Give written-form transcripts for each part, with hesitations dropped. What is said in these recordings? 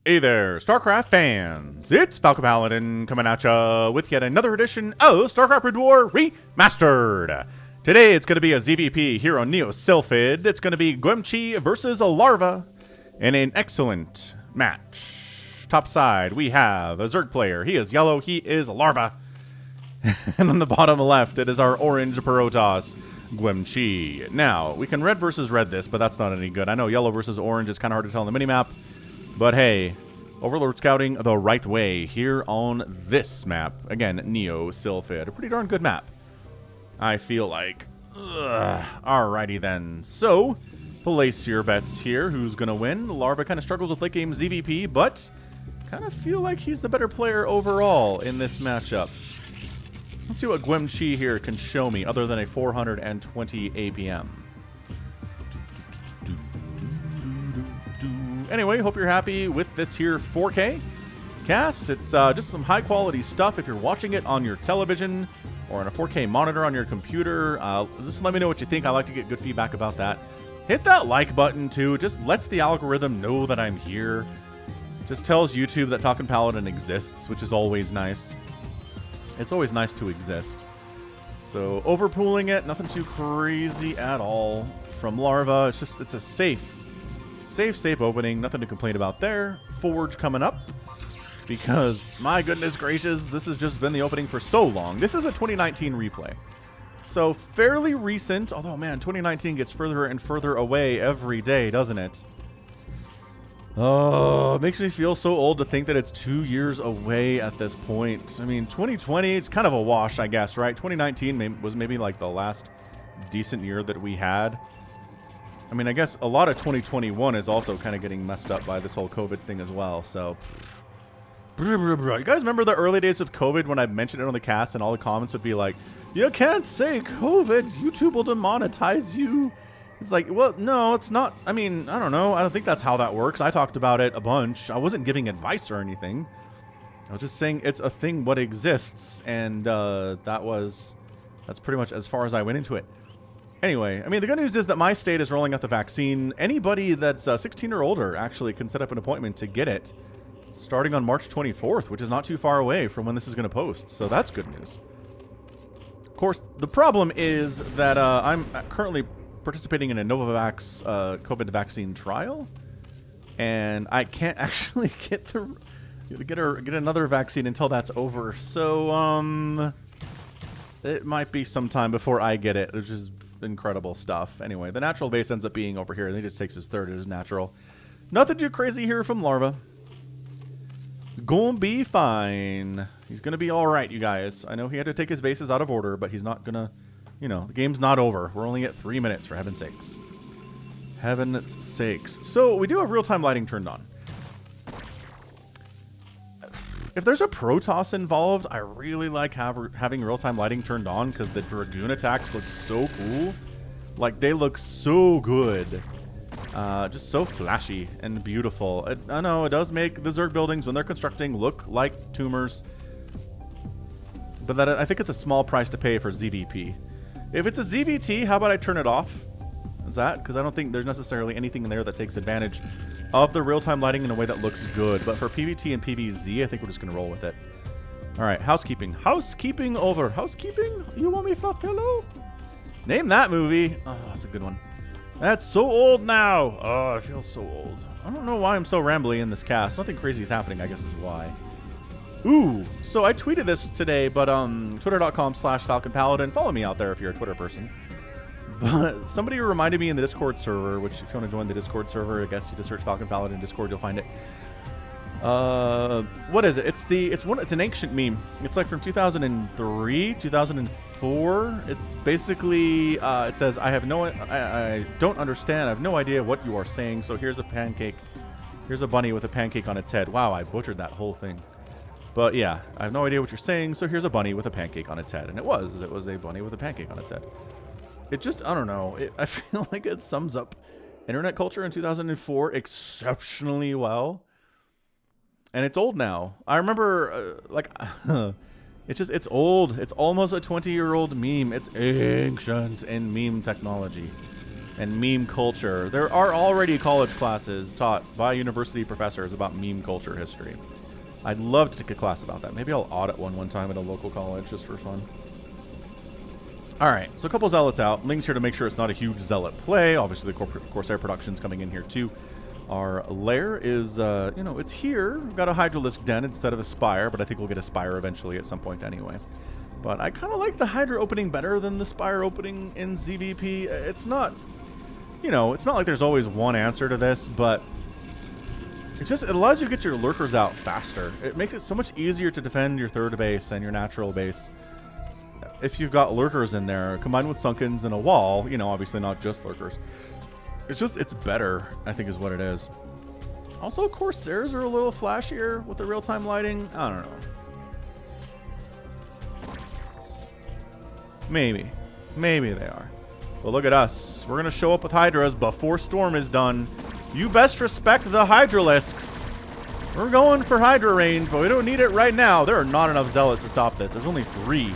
Hey there, StarCraft fans! It's Falcon Paladin coming at ya with yet another edition of StarCraft Red War Remastered! Today it's going to be a ZVP here on Neo Sylphid. It's going to be Guemchi versus a Larva in an excellent match. Top side, we have a Zerg player. He is yellow, he is a Larva. And on the bottom left, it is our orange Protoss, Guemchi. Now, we can red versus red this, but that's not any good. I know yellow versus orange is kind of hard to tell on the minimap. But hey, Overlord scouting the right way here on this map. Again, Neo Sylphid. A pretty darn good map, I feel like. Alrighty then. So, place your bets here. Who's going to win? Larva kind of struggles with late game ZVP, but kind of feel like he's the better player overall in this matchup. Let's see what Guemchi here can show me other than a 420 APM. Anyway, hope you're happy with this here 4K cast. It's just some high quality stuff. If you're watching it on your television or on a 4K monitor on your computer, just let me know what you think. I like to get good feedback about that. Hit that like button too. Just lets the algorithm know that I'm here. Just tells YouTube that Falcon Paladin exists, which is always nice. It's always nice to exist. So overpooling it, nothing too crazy at all from Larva. It's a safe opening. Nothing to complain about there. Forge coming up. Because, my goodness gracious, this has just been the opening for so long. This is a 2019 replay. So, fairly recent. Although, man, 2019 gets further and further away every day, doesn't it? Oh, it makes me feel so old to think that it's 2 years away at this point. I mean, 2020, it's kind of a wash, I guess, right? 2019 was maybe like the last decent year that we had. I mean, I guess a lot of 2021 is also kind of getting messed up by this whole COVID thing as well, so... You guys remember the early days of COVID when I mentioned it on the cast and all the comments would be like, you can't say COVID, YouTube will demonetize you. It's like, well, no, it's not. I mean, I don't know. I don't think that's how that works. I talked about it a bunch. I wasn't giving advice or anything. I was just saying it's a thing what exists, and that's pretty much as far as I went into it. Anyway, I mean, the good news is that my state is rolling out the vaccine. Anybody that's 16 or older actually can set up an appointment to get it starting on March 24th, which is not too far away from when this is going to post. So that's good news. Of course, the problem is that I'm currently participating in a Novavax COVID vaccine trial, and I can't actually get another vaccine until that's over. So it might be some time before I get it, which is incredible stuff. Anyway, the natural base ends up being over here, and he just takes his third as natural. Nothing too crazy here from Larva. It's gonna be fine. He's gonna be all right, you guys. I know he had to take his bases out of order, but he's not gonna, you know, the game's not over. We're only at 3 minutes, for heaven's sakes. Heaven's sakes. So we do have real-time lighting turned on. If there's a Protoss involved, I really like having real-time lighting turned on because the Dragoon attacks look so cool. Like, they look so good. Just so flashy and beautiful. I know, it does make the Zerg buildings, when they're constructing, look like tumors. But I think it's a small price to pay for ZVP. If it's a ZVT, how about I turn it off? Is that? Because I don't think there's necessarily anything in there that takes advantage of the real-time lighting in a way that looks good. But for PvT and PvZ, I think we're just going to roll with it. All right, housekeeping. Housekeeping over. Housekeeping? You want me fluff pillow? Name that movie. Oh, that's a good one. That's so old now. Oh, I feel so old. I don't know why I'm so rambly in this cast. Nothing crazy is happening, I guess is why. Ooh, so I tweeted this today, but twitter.com/Falcon Paladin. Follow me out there if you're a Twitter person. But somebody reminded me in the Discord server, which if you want to join the Discord server, I guess you just search Falcon Paladin Discord, you'll find it. What is it? It's an ancient meme. It's like from 2003, 2004. It basically it says, I don't understand. I have no idea what you are saying. So here's a pancake. Here's a bunny with a pancake on its head. Wow, I butchered that whole thing. But yeah, I have no idea what you're saying. So here's a bunny with a pancake on its head, and it was a bunny with a pancake on its head. It just, I don't know. I feel like it sums up internet culture in 2004 exceptionally well. And it's old now. I remember, it's old. It's almost a 20-year-old meme. It's ancient in meme technology. and meme culture. There are already college classes taught by university professors about meme culture history. I'd love to take a class about that. Maybe I'll audit one time at a local college just for fun. All right, so a couple zealots out. Ling's here to make sure it's not a huge zealot play. Obviously, the Corsair production's coming in here too. Our lair is, you know, it's here. We've got a Hydralisk Den instead of a Spire, but I think we'll get a Spire eventually at some point anyway. But I kind of like the Hydra opening better than the Spire opening in ZVP. It's not, you know, it's not like there's always one answer to this, but it allows you to get your lurkers out faster. It makes it so much easier to defend your third base and your natural base if you've got lurkers in there, combined with Sunkens and a wall, you know, obviously not just lurkers. It's better, I think is what it is. Also, Corsairs are a little flashier with the real-time lighting. I don't know. Maybe they are. But look at us. We're going to show up with Hydras before Storm is done. You best respect the Hydralisks. We're going for Hydra range, but we don't need it right now. There are not enough Zealots to stop this. There's only 3.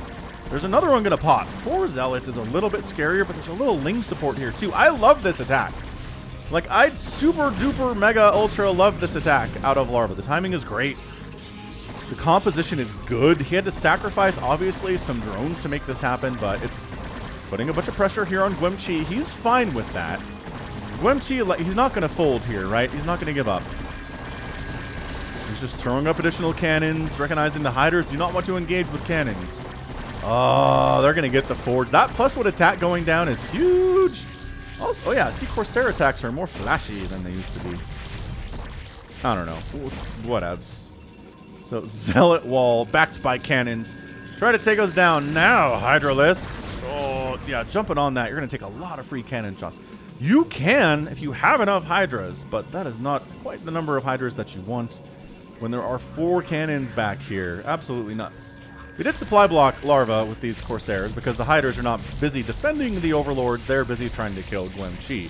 There's another one going to pop. 4 Zealots is a little bit scarier, but there's a little Ling support here too. I love this attack. Like, I'd super duper mega ultra love this attack out of Larva. The timing is great. The composition is good. He had to sacrifice, obviously, some drones to make this happen, but it's putting a bunch of pressure here on Guemchi. He's fine with that. Guemchi, he's not going to fold here, right? He's not going to give up. He's just throwing up additional cannons, recognizing the Hydras do not want to engage with cannons. Oh, they're going to get the forge. That plus wood attack going down is huge. Also, oh yeah, see, Corsair attacks are more flashy than they used to be. I don't know. Whatevs. So, Zealot wall, backed by cannons. Try to take us down now, Hydralisks. Oh, yeah, jumping on that, you're going to take a lot of free cannon shots. You can if you have enough Hydras, but that is not quite the number of Hydras that you want when there are 4 cannons back here. Absolutely nuts. We did supply block Larva with these Corsairs because the Hydras are not busy defending the Overlords. They're busy trying to kill Guemchi.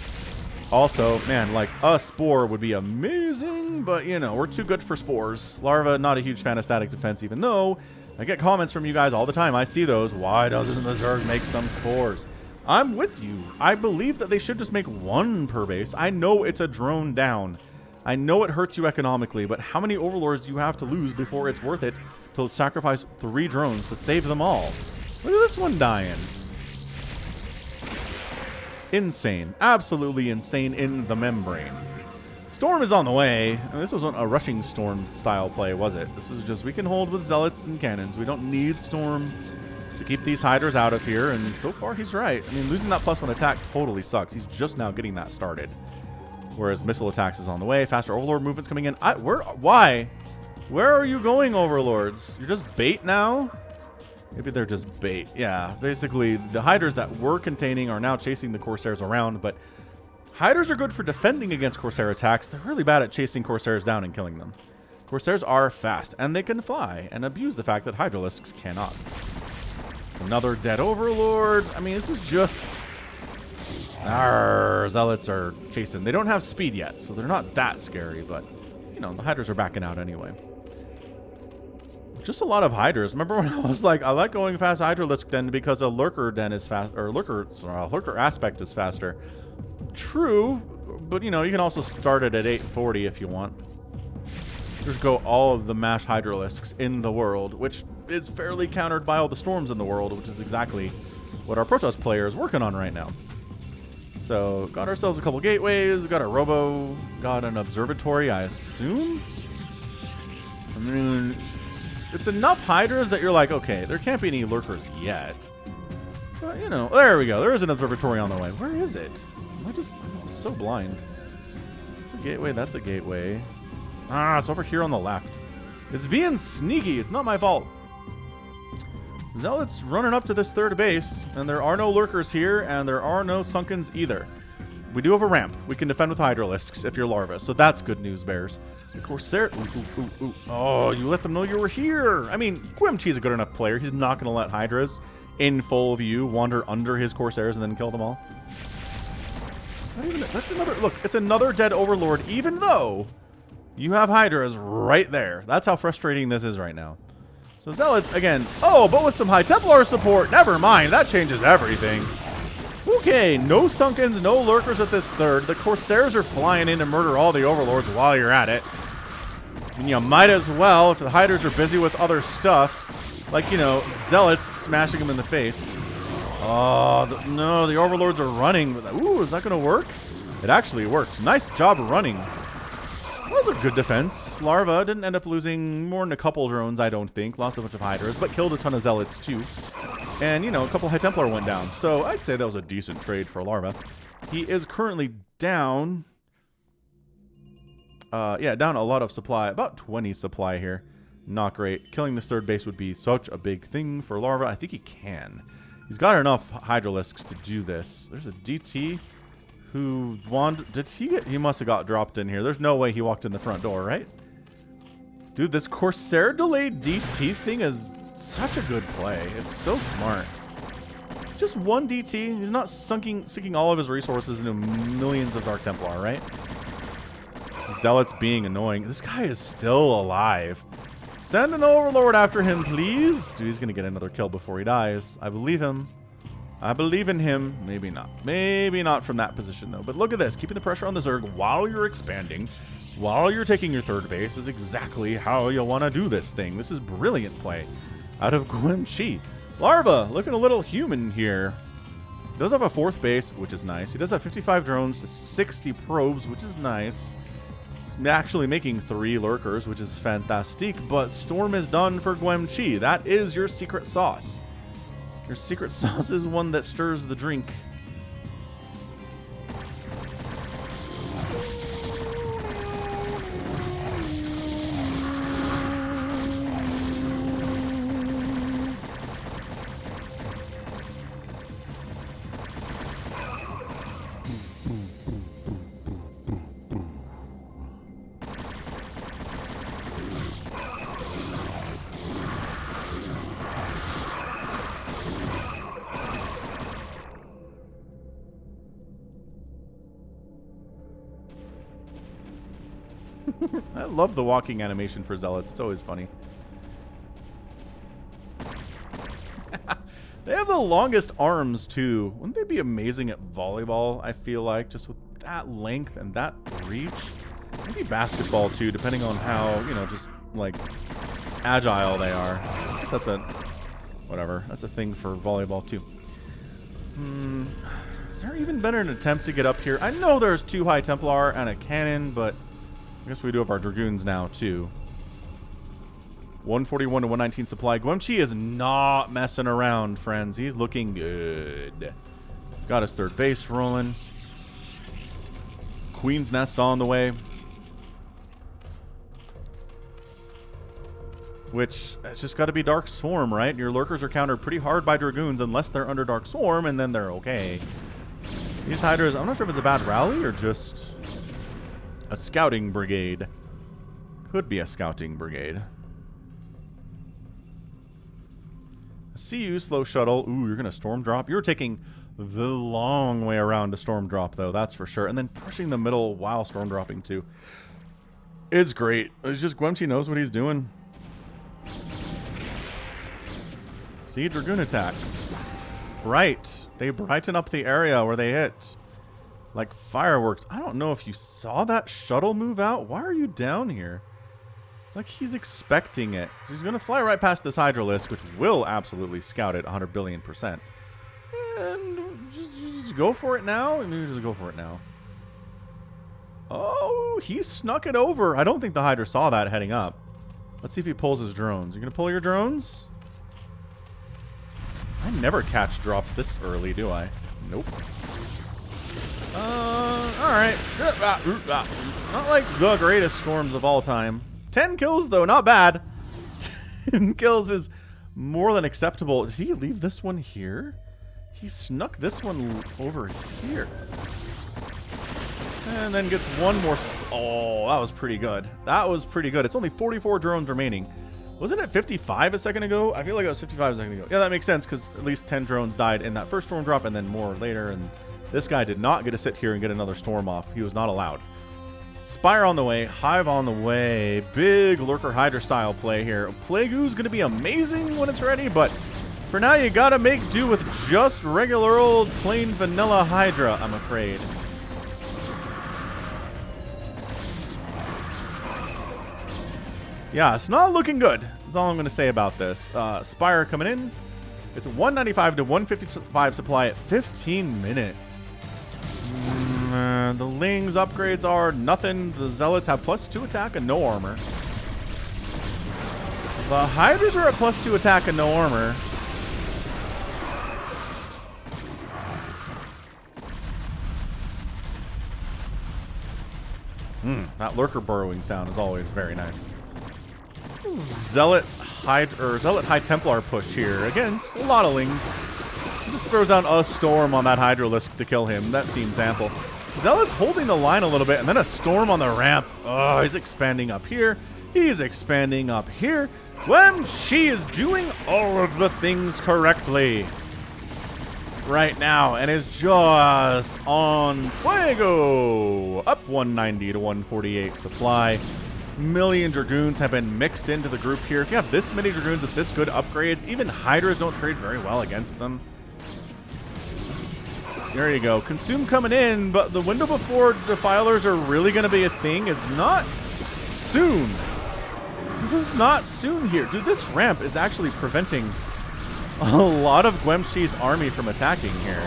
Also, man, like, a Spore would be amazing, but, you know, we're too good for Spores. Larva, not a huge fan of static defense, even though I get comments from you guys all the time. I see those. Why doesn't the Zerg make some Spores? I'm with you. I believe that they should just make 1 per base. I know it's a drone down. I know it hurts you economically, but how many Overlords do you have to lose before it's worth it to sacrifice 3 drones to save them all? Look at this one dying. Insane. Absolutely insane in the membrane. Storm is on the way. And this wasn't a rushing Storm style play, was it? This is just, we can hold with Zealots and Cannons. We don't need Storm to keep these Hydras out of here, and so far he's right. I mean, losing that +1 attack totally sucks. He's just now getting that started. Whereas missile attacks is on the way. Faster Overlord movements coming in. Why? Where are you going, Overlords? You're just bait now? Maybe they're just bait. Yeah, basically, the Hydras that were containing are now chasing the Corsairs around, but Hydras are good for defending against Corsair attacks. They're really bad at chasing Corsairs down and killing them. Corsairs are fast, and they can fly, and abuse the fact that Hydralisks cannot. It's another dead Overlord. I mean, this is just... Zealots are chasing. They don't have speed yet, so they're not that scary, but, you know, the Hydras are backing out anyway. Just a lot of Hydras. Remember when I was like, I like going fast Hydralisk Den because a Lurker Den is fast, or Lurker aspect is faster. True, but, you know, you can also start it at 840 if you want. Just go all of the mash Hydralisks in the world, which is fairly countered by all the Storms in the world, which is exactly what our Protoss player is working on right now. So, got ourselves a couple gateways, got a robo, got an observatory, I assume? I mean, it's enough Hydras that you're like, okay, there can't be any Lurkers yet. But, you know, there we go. There is an observatory on the way. Where is it? I'm so blind. It's a gateway, that's a gateway. Ah, it's over here on the left. It's being sneaky. It's not my fault. Zealots running up to this third base, and there are no Lurkers here, and there are no Sunkens either. We do have a ramp. We can defend with Hydralisks if you're Larva, so that's good news, Bears. The Corsair... Ooh. Oh, you let them know you were here. I mean, Guemchi's a good enough player. He's not going to let Hydras in full view wander under his Corsairs and then kill them all. That's another... Look, it's another dead Overlord, even though you have Hydras right there. That's how frustrating this is right now. So Zealots, again, oh, but with some High Templar support. Never mind, that changes everything. Okay, no Sunkens, no Lurkers at this third. The Corsairs are flying in to murder all the Overlords while you're at it. And you might as well, if the Hydras are busy with other stuff, like, you know, Zealots smashing them in the face. Oh, no, the Overlords are running. Ooh, is that going to work? It actually worked. Nice job running. That was a good defense. Larva didn't end up losing more than a couple drones, I don't think. Lost a bunch of Hydras, but killed a ton of Zealots, too. And, you know, a couple High Templar went down. So I'd say that was a decent trade for Larva. He is currently down... yeah, down a lot of supply. About 20 supply here. Not great. Killing this third base would be such a big thing for Larva. I think he can. He's got enough Hydralisks to do this. There's a DT who did he get? He must have got dropped in here. There's no way he walked in the front door, right? Dude, this Corsair delayed DT thing is such a good play. It's so smart. Just one DT. He's not sinking all of his resources into millions of Dark Templar, right? Zealots being annoying. This guy is still alive. Send an Overlord after him, please. Dude, he's going to get another kill before he dies. I believe him. I believe in him. Maybe not. Maybe not from that position, though. But look at this. Keeping the pressure on the Zerg while you're expanding, while you're taking your third base is exactly how you want to do this thing. This is brilliant play out of Guemchi. Larva, looking a little human here. He does have a fourth base, which is nice. He does have 55 drones to 60 probes, which is nice. Actually making 3 Lurkers, which is fantastic, but Storm is done for Guemchi. That is your secret sauce. Your secret sauce is one that stirs the drink. I love the walking animation for Zealots. It's always funny. They have the longest arms, too. Wouldn't they be amazing at volleyball, I feel like? Just with that length and that reach. Maybe basketball, too, depending on how, you know, just, like, agile they are. I guess that's a... whatever. That's a thing for volleyball, too. Has there even been an attempt to get up here? I know there's 2 High Templar and a cannon, but... I guess we do have our Dragoons now, too. 141 to 119 supply. Guemchi is not messing around, friends. He's looking good. He's got his third base rolling. Queen's Nest on the way. Which, it's just got to be Dark Swarm, right? Your Lurkers are countered pretty hard by Dragoons unless they're under Dark Swarm, and then they're okay. These Hydras, I'm not sure if it's a bad rally or just... a scouting brigade. Could be a scouting brigade. See you, slow shuttle. Ooh, you're going to storm drop. You're taking the long way around to storm drop, though. That's for sure. And then pushing the middle while storm dropping, too. Is great. It's just Guemchi knows what he's doing. See, Dragoon attacks. Bright. They brighten up the area where they hit. Like fireworks. I don't know if you saw that shuttle move out. Why are you down here? It's like he's expecting it. So he's going to fly right past this Hydralisk, which will absolutely scout it 100 billion%. And just go for it now. Maybe just go for it now. Oh, he snuck it over. I don't think the Hydra saw that heading up. Let's see if he pulls his drones. You going to pull your drones? I never catch drops this early, do I? Nope. Alright. Not like the greatest storms of all time. 10 kills, though. Not bad. 10 kills is more than acceptable. Did he leave this one here? He snuck this one over here. And then gets one more. Oh, that was pretty good. That was pretty good. It's only 44 drones remaining. Wasn't it 55 a second ago? I feel like it was 55 a second ago. Yeah, that makes sense because at least 10 drones died in that first storm drop and then more later. And this guy did not get to sit here and get another storm off. He was not allowed. Spire on the way. Hive on the way. Big Lurker Hydra style play here. Plague Ooze going to be amazing when it's ready, but For now, you gotta make do with just regular old plain vanilla Hydra, I'm afraid. Yeah, it's not looking good. That's all I'm gonna say about this. Spire coming in. It's 195 to 155 supply at 15 minutes. The Ling's upgrades are nothing. The Zealots have +2 attack and no armor. The Hydras are at +2 attack and no armor. That lurker burrowing sound is always very nice. Zealot High Templar push here against a lot of Lings. He just throws out a storm on that Hydralisk to kill him. That seems ample. Zealot's holding the line a little bit, and then a storm on the ramp. Oh, he's expanding up here. He's expanding up here. Gumchi is doing all of the things correctly right now and is just on fuego. Up 190 to 148 supply. Million Dragoons have been mixed into the group here. If you have this many Dragoons with this good upgrades, even Hydras don't trade very well against them. There you go. Consume coming in, but the window before Defilers are really going to be a thing is not soon. This is not soon here. Dude, this ramp is actually preventing a lot of Guemchi's army from attacking here.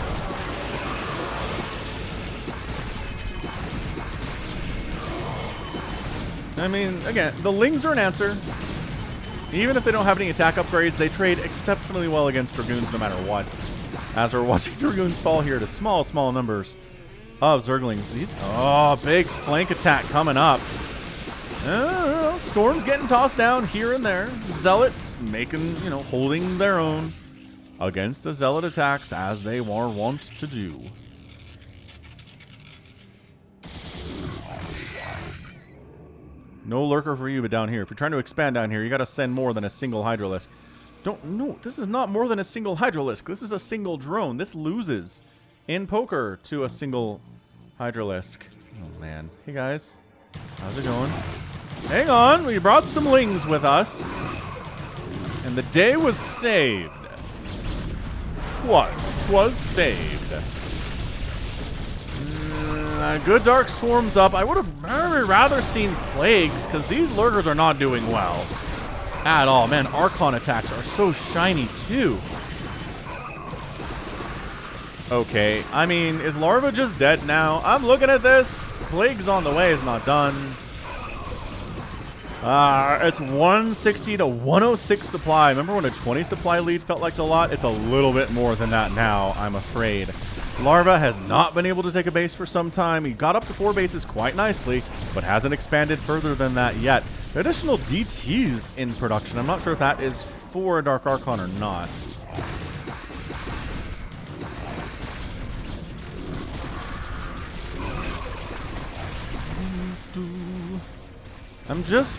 I mean, again, the Lings are an answer. Even if they don't have any attack upgrades, they trade exceptionally well against Dragoons no matter what. As we're watching Dragoons fall here to small, small numbers of Zerglings. Big flank attack coming up. Storms getting tossed down here and there. Zealots making, holding their own against the Zealot attacks as they are wont to do. No lurker for you, but down here. If you're trying to expand down here, you got to send more than a single Hydralisk. No, this is not more than a single Hydralisk. This is a single drone. This loses in poker to a single Hydralisk. Oh, man. Hey, guys. How's it going? Hang on. We brought some Lings with us. And the day was saved. Twas saved. Good Dark Swarms up. I would have very rather seen Plagues, because these lurkers are not doing well at all. Man, Archon attacks are so shiny, too. Okay, I mean, is Larva just dead now? I'm looking at this. Plagues on the way is not done. It's 160 to 106 supply. Remember when a 20 supply lead felt like a lot? It's a little bit more than that now, I'm afraid. Larva has not been able to take a base for some time. He got up to 4 bases quite nicely, but hasn't expanded further than that yet. Additional DTs in production. I'm not sure if that is for a Dark Archon or not.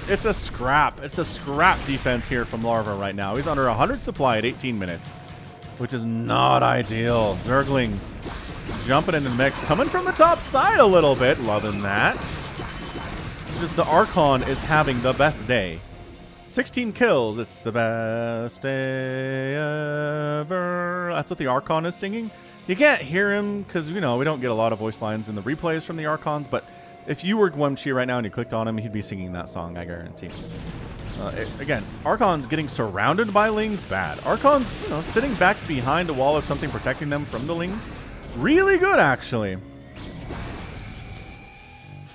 It's a scrap. It's a scrap defense here from Larva right now. He's under 100 supply at 18 minutes. Which is not ideal. Zerglings jumping into the mix. Coming from the top side a little bit. Loving that. Just the Archon is having the best day. 16 kills. It's the best day ever. That's what the Archon is singing. You can't hear him because, we don't get a lot of voice lines in the replays from the Archons. But if you were Gumchi right now and you clicked on him, he'd be singing that song, I guarantee. Again, Archon's getting surrounded by Lings, bad. Archon's, sitting back behind a wall of something protecting them from the Lings. Really good, actually.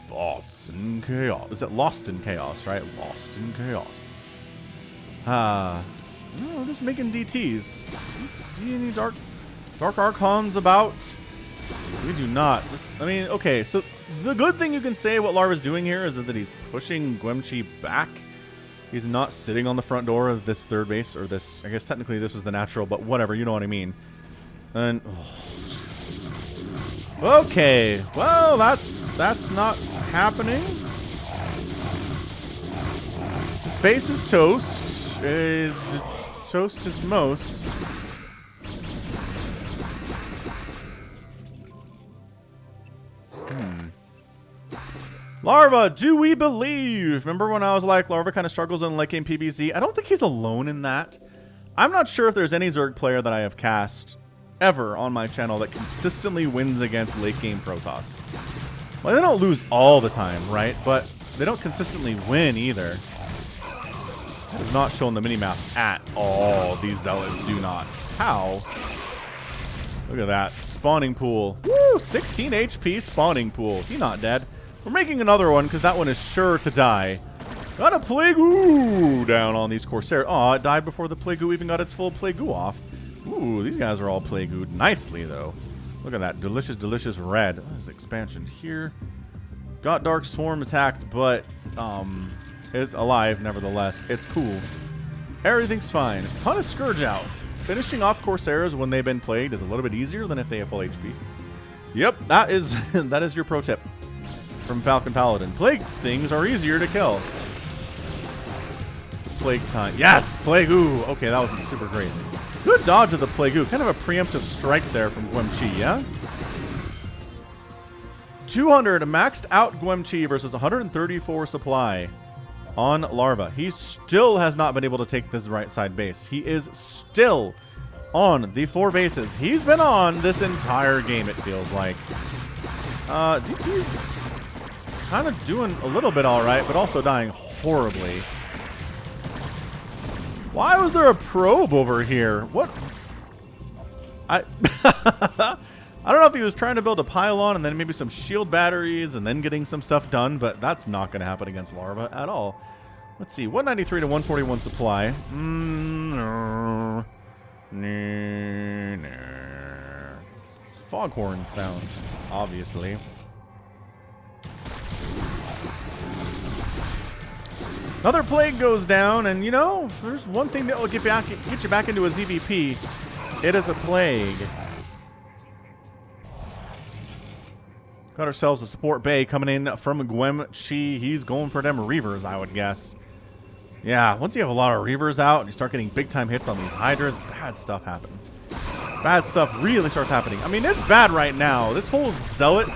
Thoughts in chaos. Is it Lost in Chaos, right? Lost in Chaos. No, just making DTs. Do you see any Dark Archons about? We do not. Okay, so the good thing you can say what Larva's doing here is that he's pushing Gumchi back. He's not sitting on the front door of this third base, or this, I guess technically this was the natural, but whatever, you know what I mean. And, okay, well, that's not happening. The space is toast. Toast is most. Larva, do we believe? Remember when I was like, Larva kind of struggles in late game PvZ? I don't think he's alone in that. I'm not sure if there's any Zerg player that I have cast ever on my channel that consistently wins against late game Protoss. Well, they don't lose all the time, right? But they don't consistently win either. That is not shown the minimap at all. These Zealots do not. How? Look at that. Spawning pool. Woo! 16 HP spawning pool. He not dead. We're making another one because that one is sure to die. Got a Plague Ooh down on these Corsairs. Aw, it died before the Plague Ooh even got its full Plague Ooh off. Ooh, these guys are all Plague Oohed nicely, though. Look at that. Delicious, delicious red. There's expansion here. Got Dark Swarm attacked, but is alive nevertheless. It's cool. Everything's fine. Ton of Scourge out. Finishing off Corsairs when they've been plagued is a little bit easier than if they have full HP. Yep, that is that is your pro tip from Falcon Paladin. Plague things are easier to kill. It's a plague time. Yes, Plague Ooh. Okay, that wasn't super great. Good dodge of the Plague Ooh. Kind of a preemptive strike there from Guemchi, yeah? 200 maxed out Guemchi versus 134 supply on Larva. He still has not been able to take this right side base. He is still on the 4 bases he's been on this entire game, it feels like. DT's kind of doing a little bit all right, but also dying horribly. Why was there a probe over here? What? I don't know if he was trying to build a pylon and then maybe some shield batteries and then getting some stuff done, but that's not going to happen against Larva at all. Let's see, 193 to 141 supply. It's foghorn sound, obviously. Another plague goes down, and you know, there's one thing that will get you back into a ZVP. It is a plague. Got ourselves a support bay coming in from Guemchi. He's going for them Reavers, I would guess. Yeah, once you have a lot of Reavers out and you start getting big-time hits on these Hydras, bad stuff happens. Bad stuff really starts happening. I mean, it's bad right now. This whole Zealot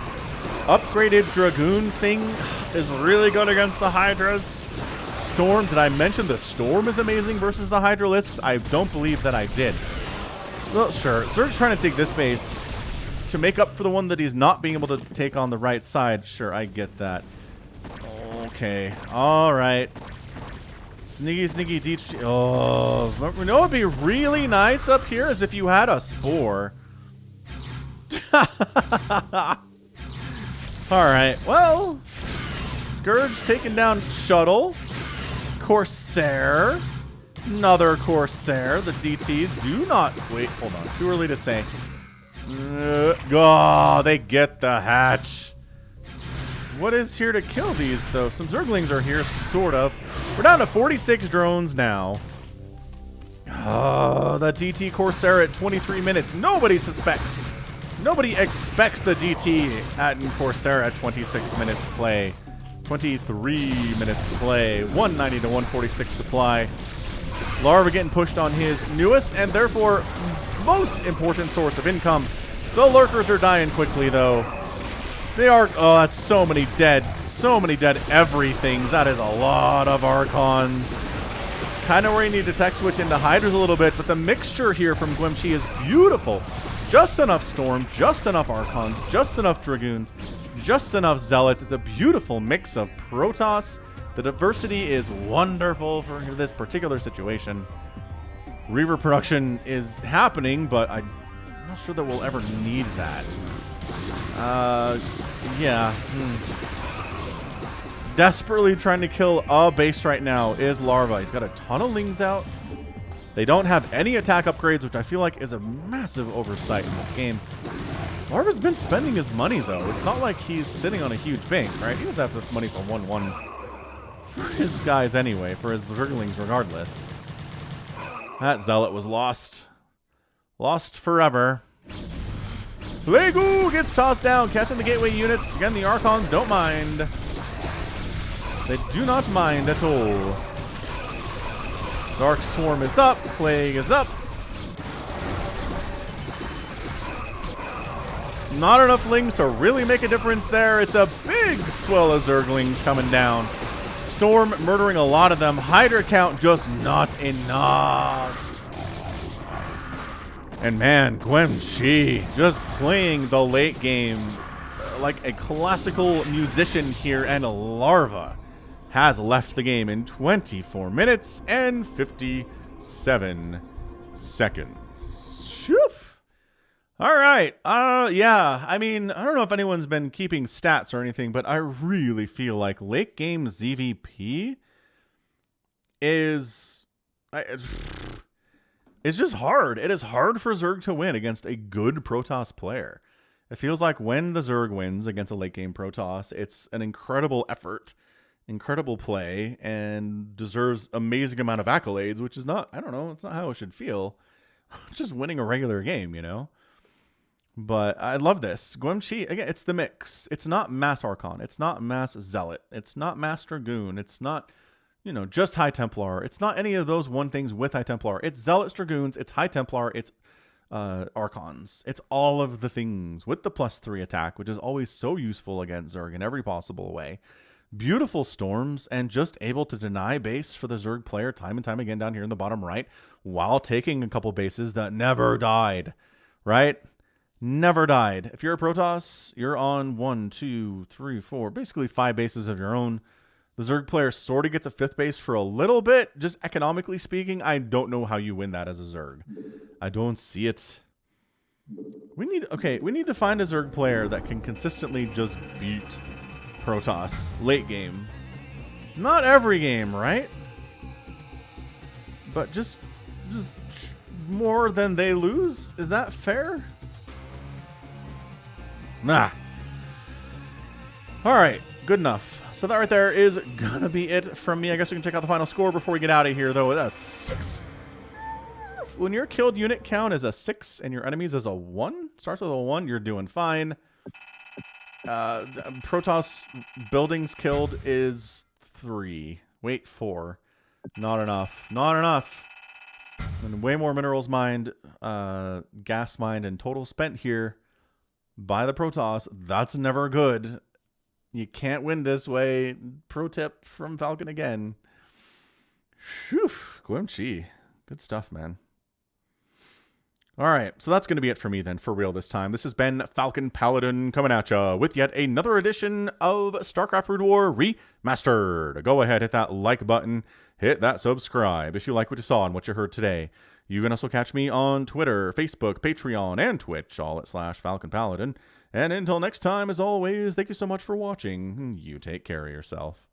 upgraded Dragoon thing is really good against the Hydras. Storm, did I mention the Storm is amazing versus the Hydralisks? I don't believe that I did. Well, sure. Zerg's trying to take this base to make up for the one that he's not being able to take on the right side. Sure, I get that. Okay. All right. Sneaky, sneaky deech. Oh, you know what would be really nice up here is if you had a Spore. All right. Well, Scourge taking down Shuttle. Corsair. Another Corsair. The DTs do not... Wait, hold on. Too early to say. Oh, they get the hatch. What is here to kill these, though? Some Zerglings are here, sort of. We're down to 46 drones now. The DT Corsair at 23 minutes. Nobody suspects. Nobody expects the DT at Corsair at 26 minutes play. 23 minutes play. 190 to 146 supply. Larva getting pushed on his newest and therefore most important source of income. The Lurkers are dying quickly, though. They are... Oh, that's so many dead. So many dead everythings. That is a lot of Archons. It's kind of where you need to tech switch into Hydras a little bit, but the mixture here from Guemchi is beautiful. Just enough Storm, just enough Archons, just enough Dragoons, just enough Zealots. It's a beautiful mix of Protoss. The diversity is wonderful for this particular situation. Reaver production is happening, but I'm not sure that we'll ever need that. Yeah. Desperately trying to kill a base right now is Larva. He's got a ton of Lings out. They don't have any attack upgrades, which I feel like is a massive oversight in this game. Larva's been spending his money, though. It's not like he's sitting on a huge bank, right? He doesn't have enough money for 1-1 for his guys anyway, for his Zerglings regardless. That Zealot was lost. Lost forever. Plague Ooh gets tossed down, catching the gateway units. Again, the Archons don't mind. They do not mind at all. Dark Swarm is up. Plague is up. Not enough Lings to really make a difference there. It's a big swell of Zerglings coming down. Storm murdering a lot of them. Hydra count just not enough. And man, Guemchi just playing the late game like a classical musician here, and Larva has left the game in 24 minutes and 57 seconds. Shoof. All right. Yeah. I mean, I don't know if anyone's been keeping stats or anything, but I really feel like late game ZVP is it's just hard. It is hard for Zerg to win against a good Protoss player. It feels like when the Zerg wins against a late game Protoss, it's an incredible effort, incredible play, and deserves amazing amount of accolades, which is not, I don't know, it's not how it should feel. Just winning a regular game, you know? But I love this. Guemchi, again, it's the mix. It's not mass Archon. It's not mass Zealot. It's not mass Dragoon. It's not, you know, just High Templar. It's not any of those one things with High Templar. It's Zealots, Dragoons. It's High Templar. It's Archons. It's all of the things with the +3 attack, which is always so useful against Zerg in every possible way. Beautiful storms, and just able to deny base for the Zerg player time and time again down here in the bottom right, while taking a couple bases that never died, right? Never died. If you're a Protoss, you're on 1, 2, 3, 4, basically 5 bases of your own. The Zerg player sort of gets a 5th base for a little bit, just economically speaking. I don't know how you win that as a Zerg. I don't see it. We need to find a Zerg player that can consistently just beat Protoss late game. Not every game, right? But just more than they lose? Is that fair? Nah. All right, good enough. So that right there is gonna be it from me. I guess we can check out the final score before we get out of here, though. That's 6. When your killed unit count is a 6 and your enemies is a 1, starts with a 1, you're doing fine. Protoss buildings killed is 3. Wait, 4. Not enough. Not enough. And way more minerals mined, gas mined, and total spent here by the Protoss. That's never good. You can't win this way. Pro tip from Falcon again. Whew. Guemchi. Good stuff, man. All right, so that's going to be it for me then, for real this time. This has been Falcon Paladin coming at ya with yet another edition of StarCraft Brood War Remastered. Go ahead, hit that like button, hit that subscribe if you like what you saw and what you heard today. You can also catch me on Twitter, Facebook, Patreon, and Twitch, all at /Falcon Paladin. And until next time, as always, thank you so much for watching. You take care of yourself.